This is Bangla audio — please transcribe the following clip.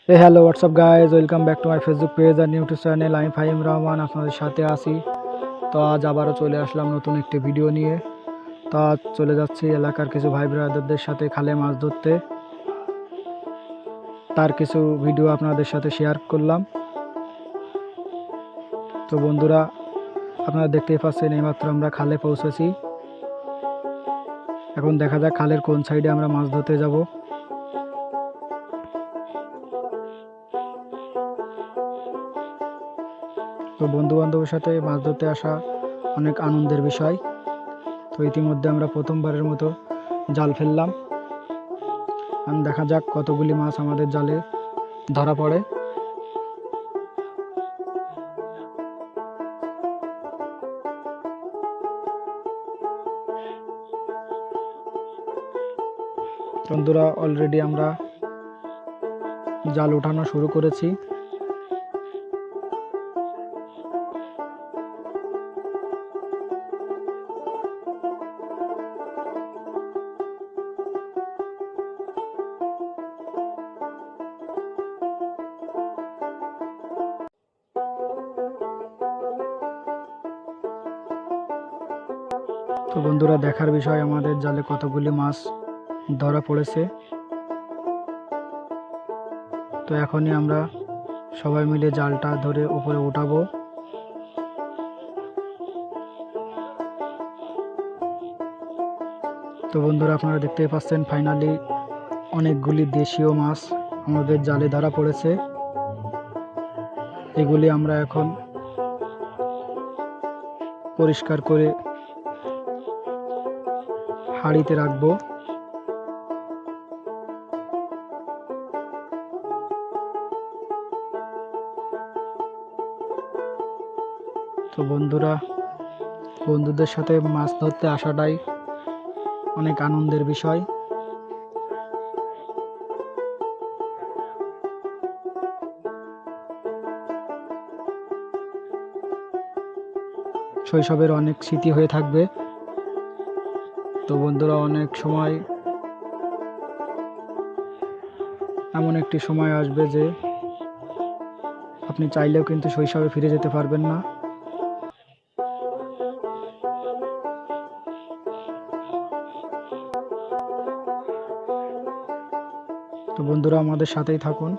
Hello WhatsApp guys, welcome back to my Facebook page আর ইউটিউব চ্যানেল। আমি ফাহিম রহমান আপনাদের সাথে আছি। তো আজ আবারও চলে আসলাম নতুন একটি ভিডিও নিয়ে। তো আজ চলে যাচ্ছি এলাকার কিছু ভাই ব্রাদারদের সাথে খালে মাছ ধরতে। তার কিছু ভিডিও আপনাদের সাথে শেয়ার করলাম। তো বন্ধুরা, আপনারা দেখতেই পাচ্ছেন এইমাত্র আমরা খালে পৌঁছেছি। এখন দেখা যাক খালের কোন সাইডে আমরা মাছ ধরতে যাব। তো বন্ধু বান্ধবের সাথে মাছ ধরতে আসা অনেক আনন্দের বিষয়। তো ইতিমধ্যে আমরা প্রথমবারের মতো জাল ফেললাম। দেখা যাক কতগুলি মাছ আমাদের জালে ধরা পড়ে। বন্ধুরা, অলরেডি আমরা জাল উঠানো শুরু করেছি। তো বন্ধুরা, দেখার বিষয় আমাদের জালে কতগুলি মাছ ধরা পড়েছে। তো এখনই আমরা সবাই মিলে জালটা ধরে উপরে উঠাবো। তো বন্ধুরা, আপনারা দেখতেই পাচ্ছেন ফাইনালি অনেকগুলি দেশীয় মাছ আমাদের জালে ধরা পড়েছে। এগুলি আমরা এখন পরিষ্কার করে হাঁড়িতে রাখবো। তো বন্ধুরা, বন্ধুদের সাথে মাছ ধরতে আসাটাই অনেক আনন্দের বিষয়। শৈশবের অনেক স্মৃতি হয়ে থাকবে। তো বন্ধুরা, অনেক সময় এমন একটি সময় আসবে যে আপনি চাইলেও কিন্তু শৈশবে ফিরে যেতে পারবেন না। তো বন্ধুরা, আমাদের সাথেই থাকুন।